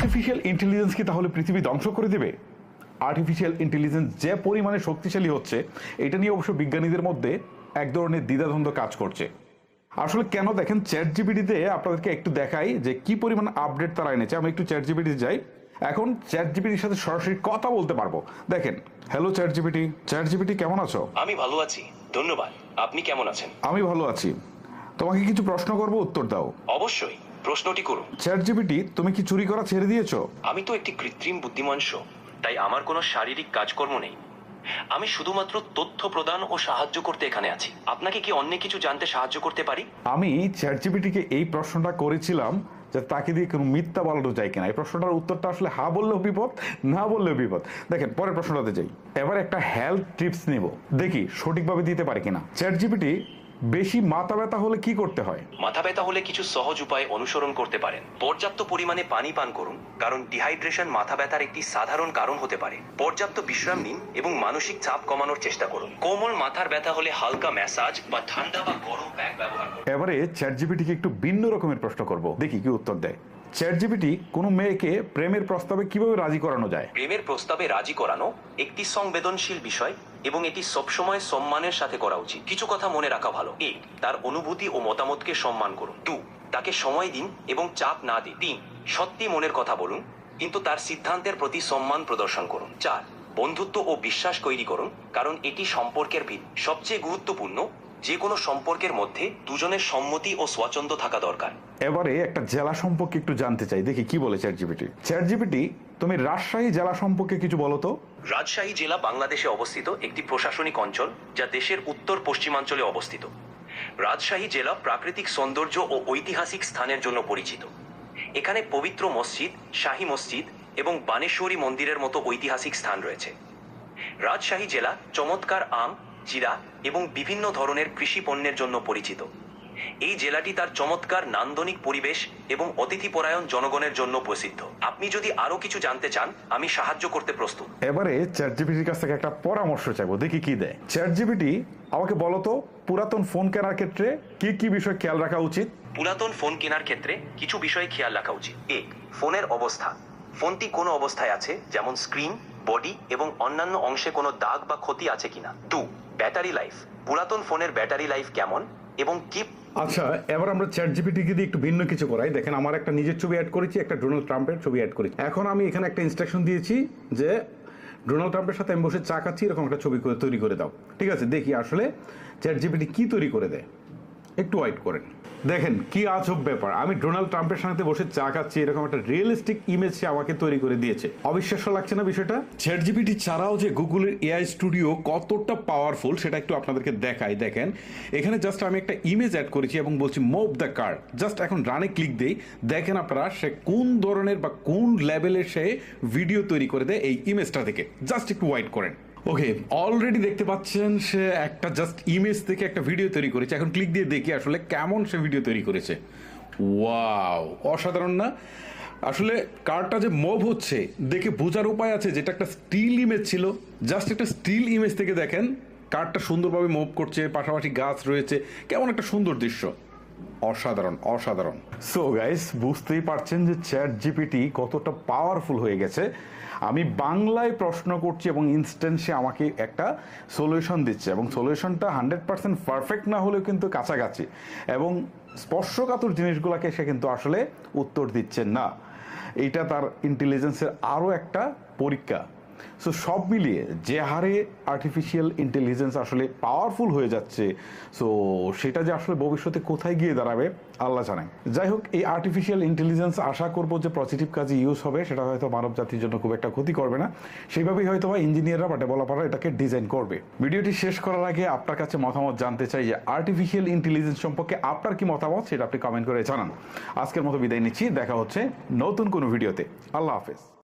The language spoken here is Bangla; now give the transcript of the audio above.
আর্টিফিশিয়াল ইন্টেলিজেন্স কি তাহলে পৃথিবী ধ্বংস করে দেবে? আর্টিফিশিয়াল ইন্টেলিজেন্স যে পরিমাণে শক্তিশালী হচ্ছে, এটা নিয়ে অবশ্য বিজ্ঞানীদের মধ্যে এক ধরনের দ্বিধাদ্বন্দ্ব কাজ করছে। আসলে কেন, দেখেন চ্যাট জিপিটিতে আপনাদেরকে একটু দেখাই যে কি পরিমাণ আপডেট তারা এনেছে। আমি একটু চ্যাট জিপিটি যাই, এখন চ্যাট জিপিটির সাথে সরাসরি কথা বলতে পারবো। দেখেন, hello chat GPT. Chat GPT কেমন আছো? আমি ভালো আছি, ধন্যবাদ। আপনি কেমন আছেন? আমি ভালো আছি। তোমাকে কিছু প্রশ্ন করবো, উত্তর দাও। অবশ্যই, প্রশ্নটি করুন। চ্যাট জিপিটি, তুমি কি চুরি করা ছেড়ে দিয়েছো? আমি তো একটি কৃত্রিম বুদ্ধিমান শো, তাই আমার কোনো শারীরিক কাজকর্ম নেই। আমি শুধুমাত্র তথ্য প্রদান ও সাহায্য করতে এখানে আছি। আপনাকে কি অন্য কিছু জানতে সাহায্য করতে পারি? আমি চ্যাট জিপিটিকে এই প্রশ্নটা করেছিলাম যে তাকে দিয়ে কোনো মিথ্যা বলানো যায় কিনা। এই প্রশ্নটার উত্তরটা আসলে হ্যাঁ বললেও বিপদ, না বললেও বিপদ। দেখেন, পরের প্রশ্নটাতে যাই। এবার একটা হেলথ টিপস নিব, দেখি সঠিকভাবে দিতে পারে কিনা। চ্যাট জিপিটি, বেশি মাথা ব্যথা হলে কি করতে হয়? মাথা ব্যথা হলে কিছু সহজ উপায় অনুসরণ করতে পারেন। পর্যাপ্ত পরিমাণে পানি পান করুন, কারণ ডিহাইড্রেশন মাথা ব্যথার একটি সাধারণ কারণ হতে পারে। পর্যাপ্ত বিশ্রাম নিন এবং মানসিক চাপ কমানোর চেষ্টা করুন। কোমল মাথার ব্যথা হলে হালকা ম্যাসাজ বা ঠান্ডা বা গরম প্যাক ব্যবহার করুন। এবারে চ্যাট জিপিটিকে একটু ভিন্ন রকমের প্রশ্ন করব, দেখি কি উত্তর দেয়। চ্যাট জিপিটি, কোনো মেয়েকে প্রেমের প্রস্তাবে কিভাবে রাজি করানো যায়? প্রেমের প্রস্তাবে রাজি করানো একটি সংবেদনশীল বিষয় এবং এটি সবসময় সম্মানের সাথে করা উচিত। কিছু কথা মনে রাখা ভালো। 1. তার অনুভূতি ও মতামতকে সম্মান করুন। 2. তাকে সময় দিন এবং চাপ না দিন। 3. সত্যি মনের কথা বলুন, কিন্তু তার সিদ্ধান্তের প্রতি সম্মান প্রদর্শন করুন। 4. বন্ধুত্ব ও বিশ্বাস তৈরি করুন, কারণ এটি সম্পর্কের ভিত। সবচেয়ে গুরুত্বপূর্ণ, যে কোনো সম্পর্কের মধ্যে দুজনের সম্মতি ও স্বাচ্ছন্দ্য থাকা দরকার। এবারে একটা জেলা সম্পর্কে একটু জানতে চাই, দেখি কি বলে চ্যাট জিপিটি। চ্যাট জিপিটি, তুমি রাজশাহী জেলা সম্পর্কে কিছু বলো তো। রাজশাহী জেলা বাংলাদেশে অবস্থিত একটি প্রশাসনিক অঞ্চল, যা দেশের উত্তর পশ্চিমাঞ্চলে অবস্থিত। রাজশাহী জেলা প্রাকৃতিক সৌন্দর্য ও ঐতিহাসিক স্থানের জন্য পরিচিত। এখানে পবিত্র মসজিদ, শাহী মসজিদ এবং বানেশ্বরী মন্দিরের মতো ঐতিহাসিক স্থান রয়েছে। রাজশাহী জেলা চমৎকার আম, জিরা এবং বিভিন্ন ধরনের কৃষি পণ্যের জন্য পরিচিত। এই জেলাটি তার চমৎকার নান্দনিক পরিবেশ এবং অতিথিপরায়ণ জনগণের জন্য প্রসিদ্ধ। আপনি যদি আরো কিছু জানতে চান, আমি সাহায্য করতে প্রস্তুত। এবারে চ্যাট জিপিটির কাছ থেকে একটা পরামর্শ চাইবো, দেখি কি দেয়। চ্যাট জিপিটি, আমাকে বলো তো, পুরাতন ফোন কেনার ক্ষেত্রে কি কি বিষয় খেয়াল রাখা উচিত? পুরাতন ফোন কেনার ক্ষেত্রে কিছু বিষয় খেয়াল রাখা উচিত। 1. ফোনের অবস্থা। ফোনটি কোনো অবস্থায় আছে, যেমন স্ক্রিন, বডি এবং অন্যান্য অংশে কোনো দাগ বা ক্ষতি আছে কিনা। 2. Battery life. পুরাতন ফোনের ব্যাটারি লাইফ কেমন এবং কি। আচ্ছা, এবার আমরা চ্যাট জিপিটিকে দিয়ে একটু ভিন্ন কিছু করাই। দেখেন, আমার একটা নিজের ছবি অ্যাড করেছি, একটা ডোনাল্ড ট্রাম্পের ছবি অ্যাড করেছি। এখন আমি এখানে একটা ইনস্ট্রাকশন দিয়েছি যে ডোনাল্ড ট্রাম্পের সাথে আমি বসে চা খাচ্ছি, এরকম একটা ছবি তৈরি করে দাও। ঠিক আছে, দেখি আসলে চ্যাট জিপিটি কি তৈরি করে দেয়। একটু ওয়েট করেন। দেখেন কি আজব ব্যাপার, আমি ডোনাল্ড ট্রাম্পের সাথে বসে চা খাচ্ছি, এরকম একটা রিয়েলিস্টিক ইমেজ সে আমাকে তৈরি করে দিয়েছে। অবিশ্বাস্য লাগছে না বিষয়টা? চ্যাট জিপিটি ছাড়াও যে গুগলের এআই স্টুডিও কতটা পাওয়ারফুল সেটা একটু আপনাদেরকে দেখাই। দেখেন, এখানে জাস্ট আমি একটা ইমেজ অ্যাড করেছি এবং বলছি মুভ দ্য কার। জাস্ট এখন রানে ক্লিক দেই, দেখেন আপনারা সে কোন ধরনের বা কোন লেভেলের সে ভিডিও তৈরি করে দেয় এই ইমেজটা থেকে। জাস্ট একটু ওয়েট করেন। ওকে, অলরেডি দেখতে পাচ্ছেন সে একটা জাস্ট ইমেজ থেকে একটা ভিডিও তৈরি করেছে। এখন ক্লিক দিয়ে দেখি আসলে কেমন সে ভিডিও তৈরি করেছে। ওয়াও, অসাধারণ না? আসলে কারটা যে মুভ হচ্ছে দেখে বোঝার উপায় আছে যেটা একটা স্টিল ইমেজ ছিল। জাস্ট একটা স্টিল ইমেজ থেকে দেখেন কারটা সুন্দরভাবে মুভ করছে, পাশাপাশি গাছ রয়েছে, কেমন একটা সুন্দর দৃশ্য। অসাধারণ, অসাধারণ। সো গাইস, বুঝতেই পারছেন যে চ্যাট জিপিটি কতটা পাওয়ারফুল হয়ে গেছে। আমি বাংলায় প্রশ্ন করছি এবং ইনস্ট্যান্ট সে আমাকে একটা সলিউশন দিচ্ছে, এবং সলিউশনটা 100% পারফেক্ট না হলেও কিন্তু কাছাকাছি, এবং স্পর্শকাতর জিনিসগুলোকে সে কিন্তু আসলে উত্তর দিচ্ছে না। এইটা তার ইন্টেলিজেন্সের আরও একটা পরীক্ষা। সো সব মিলিয়ে যে হারে আর্টিফিশিয়াল ইন্টেলিজেন্স আসলে পাওয়ারফুল হয়ে যাচ্ছে, সো সেটা যে আসলে ভবিষ্যতে কোথায় গিয়ে দাঁড়াবে আল্লাহ জানে। যাই হোক, এই আর্টিফিশিয়াল ইন্টেলিজেন্স আশা করবো যে পজিটিভ কাজে ইউজ হবে, সেটা হয়তো মানব জাতির জন্য খুব একটা ক্ষতি করবে না। সেইভাবেই হয়তো বা ইঞ্জিনিয়াররা বা ডেভেলপাররা এটাকে ডিজাইন করবে। ভিডিওটি শেষ করার আগে আপনার কাছে মতামত জানতে চাই যে আর্টিফিশিয়াল ইন্টেলিজেন্স সম্পর্কে আপনার কি মতামত, সেটা আপনি কমেন্ট করে জানান। আজকের মতো বিদায় নিচ্ছি, দেখা হচ্ছে নতুন কোনো ভিডিওতে। আল্লাহ হাফেজ।